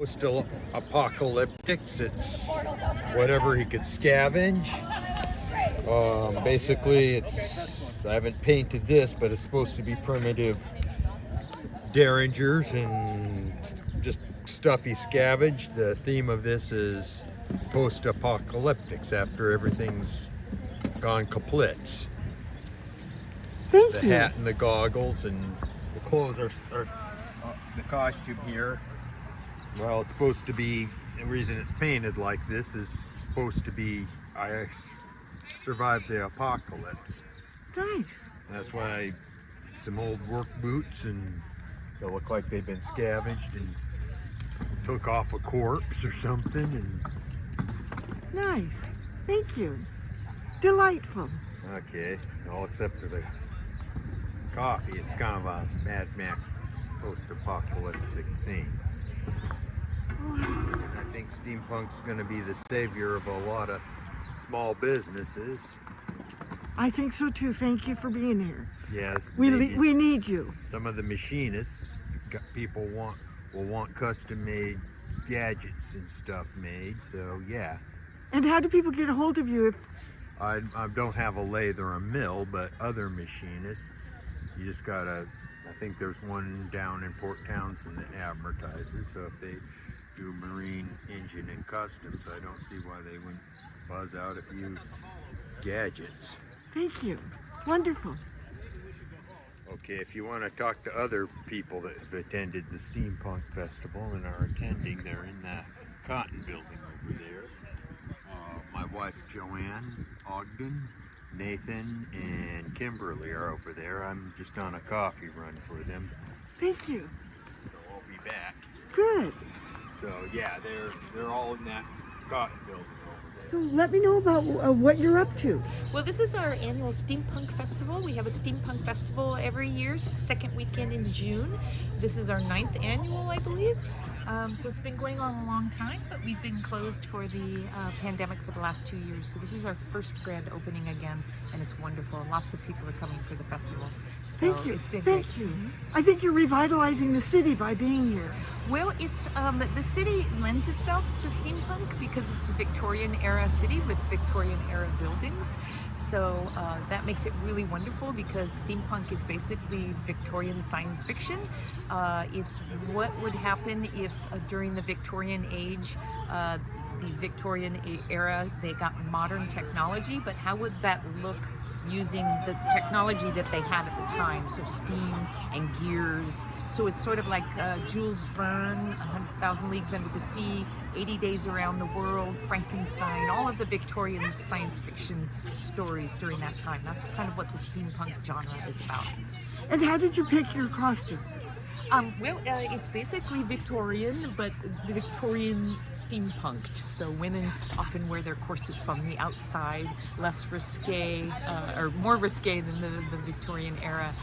Post-apocalyptics. It's whatever he could scavenge. Basically, I haven't painted this, but it's supposed to be primitive derringers and just stuff he scavenged. The theme of this is post-apocalyptics, after everything's gone kaput. Thank you. The Hat and the goggles and the clothes are the costume here. Well, it's supposed to be, the reason it's painted like this is supposed to be, I survived the apocalypse. Nice. That's why some old work boots, and they look like they've been scavenged and took off a corpse or something. And nice. Thank you. Delightful. Okay, all except for the coffee. It's kind of a Mad Max post-apocalyptic theme. And I think steampunk's going to be the savior of a lot of small businesses. I think so too. Thank you for being here. Yes, we need you. Some of the machinists, people will want custom-made gadgets and stuff made. So yeah. And how do people get a hold of you? I don't have a lathe or a mill, but other machinists, you just gotta. I think there's one down in Port Townsend that advertises. So if they do marine engine and customs, I don't see why they wouldn't buzz out a few gadgets. Thank you. Wonderful. Okay, if you want to talk to other people that have attended the Steampunk Festival and are attending, they're in the Cotton Building over there. My wife Joanne, Ogden, Nathan, and Kimberly are over there. I'm just on a coffee run for them. Thank you. So I'll be back. Good. So yeah, they're all in that Cotton Building over there. So let me know about what you're up to. Well, this is our annual Steampunk Festival. We have a Steampunk Festival every year. It's the second weekend in June. This is our 9th annual, I believe. So it's been going on a long time, but we've been closed for the pandemic for the last 2 years. So this is our first grand opening again, and it's wonderful. Lots of people are coming for the festival. So Thank you. It's been Thank great. you. I think you're revitalizing the city by being here. Well, it's the city lends itself to steampunk because it's a Victorian era city with Victorian era buildings. So that makes it really wonderful because steampunk is basically Victorian science fiction. It's what would happen if during the Victorian age, the Victorian era, they got modern technology, but how would that look using the technology that they had at the time, so steam and gears. So it's sort of like Jules Verne, 100,000 Leagues Under the Sea, 80 Days Around the World, Frankenstein, all of the Victorian science fiction stories during that time. That's kind of what the steampunk genre is about. And how did you pick your costume? It's basically Victorian, but Victorian steampunked. So women often wear their corsets on the outside, less risque, or more risque than the Victorian era.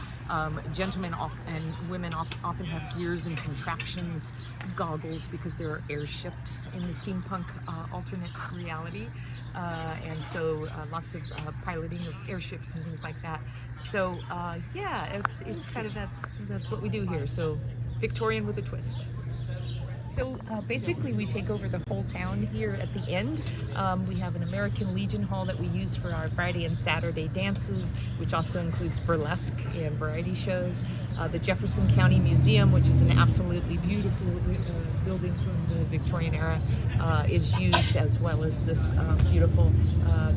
Gentlemen and women often have gears and contraptions, goggles, because there are airships in the steampunk alternate reality. And so lots of piloting of airships and things like that. So yeah, it's kind of that's what we do here. So Victorian with a twist. So basically we take over the whole town here at the end. We have an American Legion Hall that we use for our Friday and Saturday dances, which also includes burlesque and variety shows. The Jefferson County Museum, which is an absolutely beautiful building from the Victorian era, is used, as well as this beautiful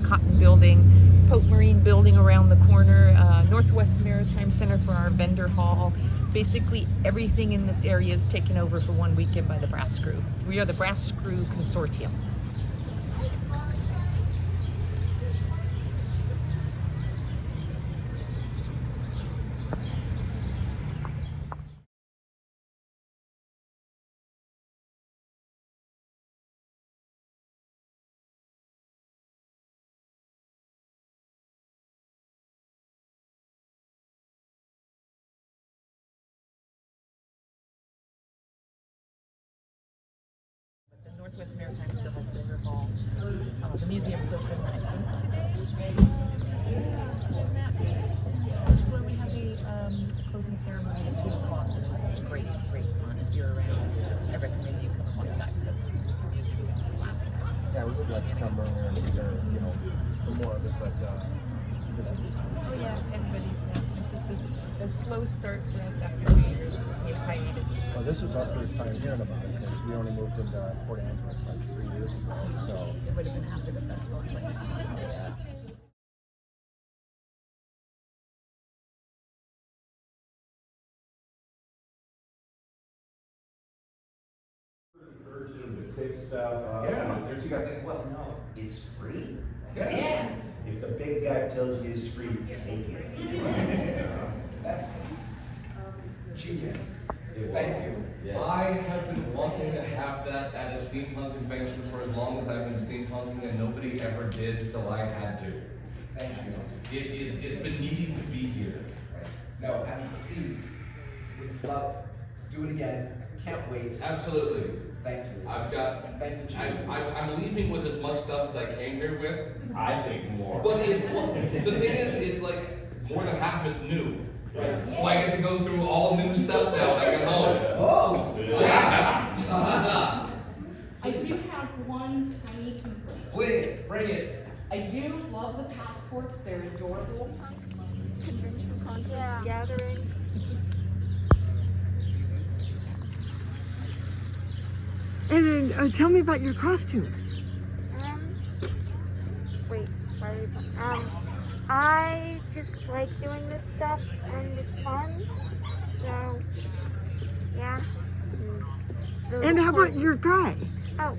Cotton Building. Pope Marine Building around the corner, Northwest Maritime Center for our vendor hall. Basically everything in this area is taken over for one weekend by the Brass Screw. We are the Brass Screw Consortium. Northwest Maritime still has been involved. The museum's open, I think, today. So we have a closing ceremony at 2 o'clock, which is great fun. If you're around, I recommend you come and watch that because the music is laughing. Yeah, we would like to come earlier and be there, for more of it, but Oh yeah, everybody. This is a slow start for us after 2 years of hiatus. well, this was our first time hearing about it because we only moved into Port Angeles like 3 years ago. So It would have been after the festival. yeah. Encourage them to pick stuff up. Yeah, there's 2 guys saying, well, no, it's free. Yeah. If the big guy tells you it's free, take it. That's genius. Yeah. Thank you. Yeah. I have been wanting to have that at a steampunk convention for as long as I've been steampunking, and nobody ever did, so I had to. Thank you. It's been needing to be here. No, and please, we'd love, do it again. Can't wait. Absolutely. Thank you. I've got. Thank you, Chief. I'm leaving with as much stuff as I came here with. I think more. But the thing is, it's like more than half of it's new. So I get to go through all new stuff now back at home. Oh! Yeah. I do have one tiny complaint. Please, bring it. I do love the passports, they're adorable. Convention, conference, gathering. And then tell me about your costumes. Wait, sorry. I just like doing this stuff and it's fun. So, yeah. And how about your guy? Oh,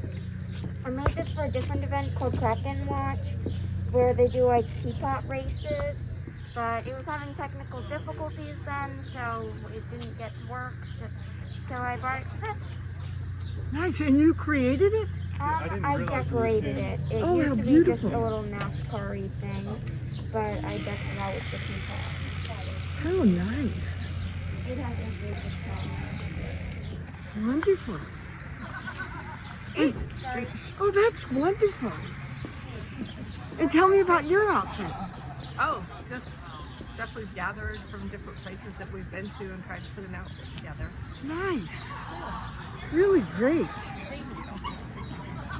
I made this for a different event called Kraken Watch, where they do like teapot races. But it was having technical difficulties then, so it didn't get to work. So I brought it to this. Nice, and you created it? I decorated it. It Oh, used how to be beautiful. just a little NASCAR-y thing, but I decked it out with the teapot. How nice. It has a good Wonderful. And, oh, that's wonderful. And tell me about your outfit. Oh, just stuff we've gathered from different places that we've been to and tried to put an outfit together. Nice. Really great.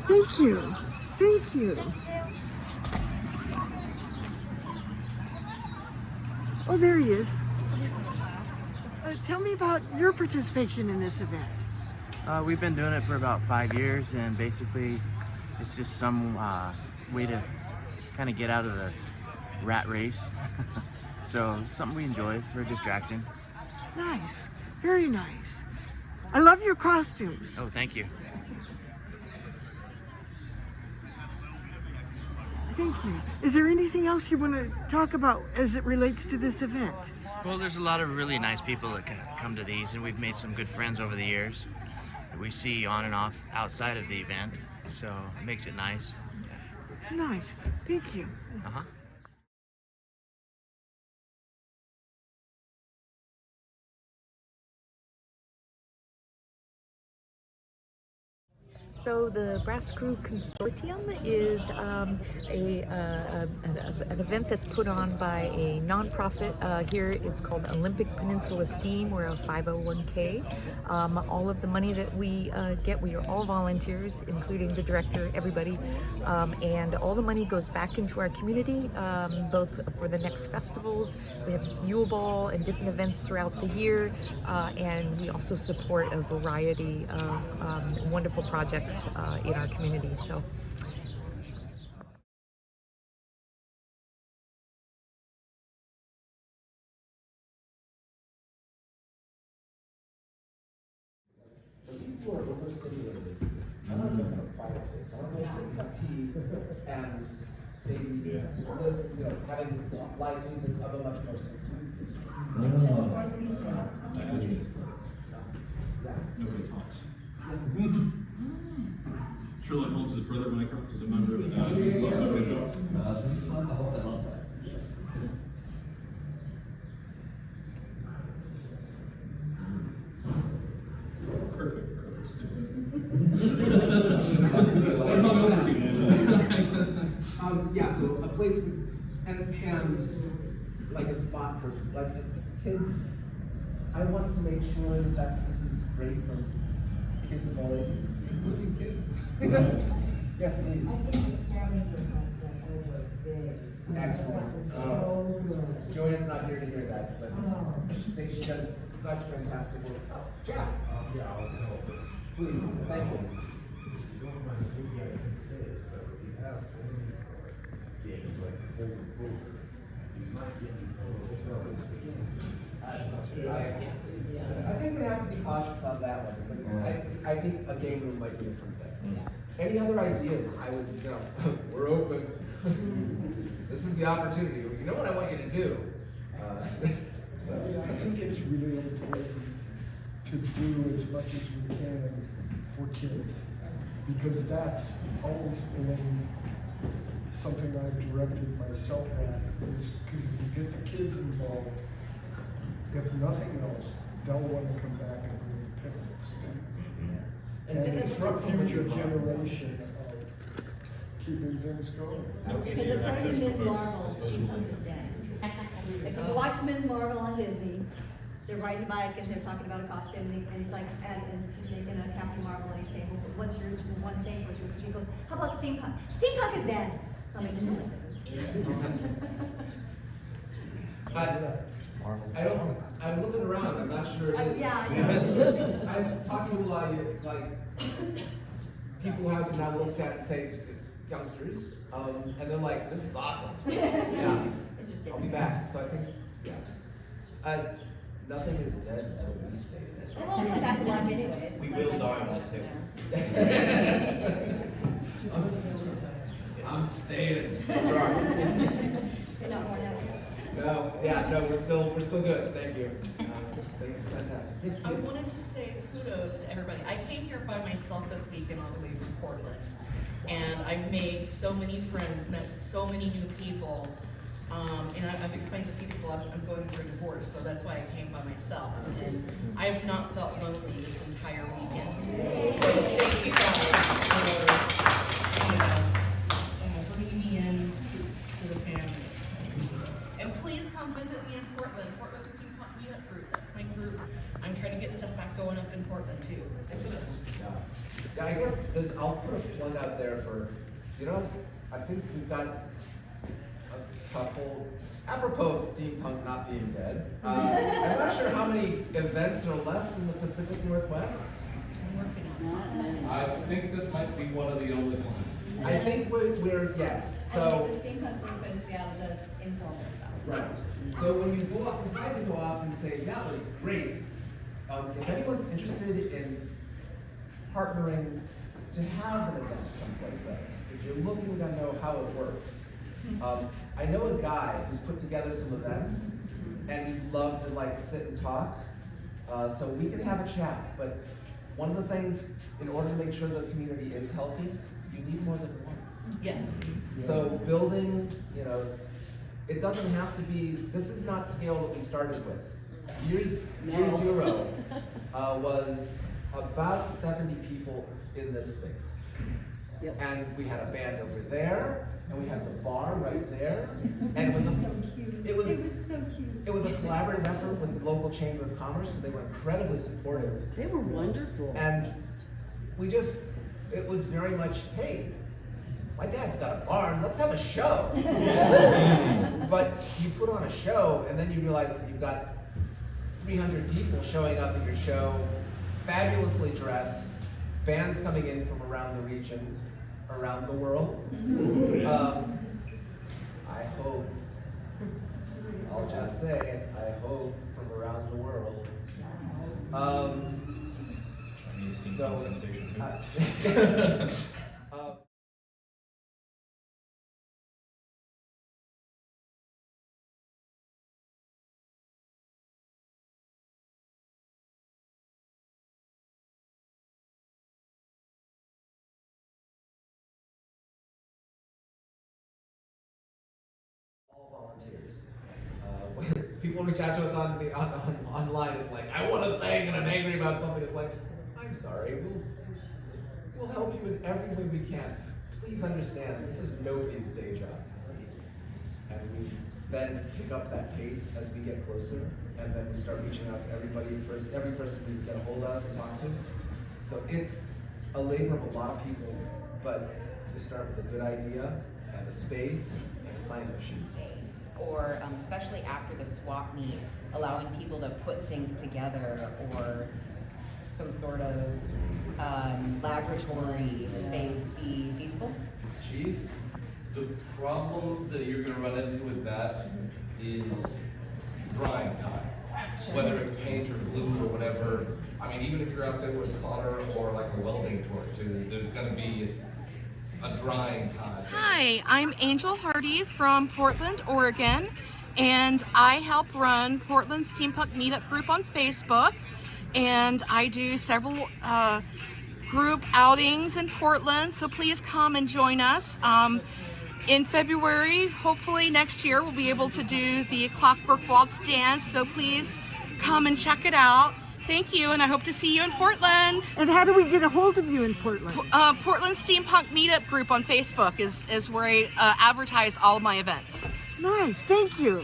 Thank you. Thank you. Oh, there he is. Tell me about your participation in this event. We've been doing it for about 5 years, and basically it's just some way to kind of get out of the rat race. So something we enjoy for a distraction. Nice. Very nice. I love your costumes. Oh, thank you. Thank you. Is there anything else you want to talk about as it relates to this event? Well, there's a lot of really nice people that come to these, and we've made some good friends over the years that we see on and off outside of the event, so it makes it nice. Nice. Thank you. Uh-huh. So the Brass Crew Consortium is an event that's put on by a nonprofit here. It's called Olympic Peninsula Steam. We're a 501k. All of the money that we get, we are all volunteers, including the director, everybody, and all the money goes back into our community, both for the next festivals. We have Yule Ball and different events throughout the year, and we also support a variety of wonderful projects in our community. So. People are overstimulated. I want to have a quiet space. I want to sit and have tea and maybe listen, having live music of a much more subdued. Nobody talks. Sherlock Holmes' brother Mycroft is a member of the Nobody talks. Perfect for a first Yeah, so a place with, and like a spot for like kids. I want to make sure that this is great for kids of all ages, including kids. Yes, it is. I think it's challenging over there. Excellent. Joanne's not here to hear that, but I think she does such fantastic work. Oh, Jack. Yeah, I'll help. Please, thank you. I think we have to be cautious on that one, but I think a game room might be a fun thing. Any other ideas? I would, we're open. This is the opportunity. You know what I want you to do. I think it's really important to do as much as we can for kids, because that's always been something I've directed myself at, is because if you get the kids involved, if nothing else, they'll want to come back and bring picnics. And it's for future generation of keeping things going. Because according to Ms. Marvel, steampunk is dead. If you watch Ms. Marvel on Disney, they're riding a bike and they're talking about a costume, and he's like, and she's making a Captain Marvel, and he's saying, well, what's your one thing? She goes, how about steampunk? Steampunk is dead. I'm like, no, it isn't. I don't, I'm looking around, I'm not sure it is. Yeah. I'm talking to a lot of you, like, people have now looked at, say, youngsters, and they're like, this is awesome. Yeah, I'll be back. So I think, yeah. Nothing is dead until we say it is. It won't come back to life anyways. We will die on this hill. I'm staying. That's right. You're not worn out. No, yeah, no, we're still good. Thank you. Thanks, fantastic. Yes, I please. wanted to say kudos to everybody. I came here by myself this weekend all the way from Portland, and I've made so many friends, met so many new people, and I've explained to a few people I'm going through a divorce, so that's why I came by myself, and I have not felt lonely this entire weekend. So thank you guys for bringing me in to the family. And please come visit me in Portland. Portland Steampunk Meetup Group. That's my group. I'm trying to get stuff back going up in Portland too. Yeah, I guess I'll put a plug out there for, I think we've got a couple, apropos of steampunk not being dead. I'm not sure how many events are left in the Pacific Northwest. I'm working on that. I think this might be one of the only ones. I think we're yes. So the steampunk group in Seattle does informal stuff. right. So when you go off, decide to go off and say that was great. If anyone's interested in partnering to have an event someplace else, if you're looking to know how it works, I know a guy who's put together some events, and he'd love to sit and talk. So we can have a chat. But one of the things, in order to make sure the community is healthy, you need more than one. Yes. So building, it doesn't have to be. This is not scale that we started with. Year zero was about 70 people in this space. Yep. And we had a band over there, and we had the bar right there, and it was so cute. It was so cute. It was a collaborative effort with the local Chamber of Commerce, and they were incredibly supportive. They were wonderful. And it was very much, hey, my dad's got a barn, let's have a show. But you put on a show, and then you realize that you've got 300 people showing up at your show, fabulously dressed, bands coming in from around the region, around the world. I hope, I'll just say it, I hope from around the world. I need a steampunk sensation too. All volunteers. People reach out to us online. It's like, I want a thing and I'm angry about something. It's like, I'm sorry, we'll help you in every way we can. please understand, this is nobody's day job. And we then pick up that pace as we get closer, and then we start reaching out to every person we get a hold of and talk to. So it's a labor of a lot of people, but you start with a good idea, have a space, and a sign-up sheet. Or especially after the swap meet, allowing people to put things together, or some sort of laboratory space be feasible? Chief, the problem that you're gonna run into with that is drying time. Whether it's paint or glue or whatever, I mean, even if you're out there with solder or like a welding torch, there's gonna be a drying time. Hi, I'm Angel Hardy from Portland, Oregon, and I help run Portland Steampunk Meetup group on Facebook, and I do several group outings in Portland, so please come and join us. In February, hopefully next year, we'll be able to do the Clockwork Waltz dance, so please come and check it out. Thank you, and I hope to see you in Portland. And how do we get a hold of you in Portland? Portland Steampunk Meetup group on Facebook is where I advertise all of my events. Nice, thank you.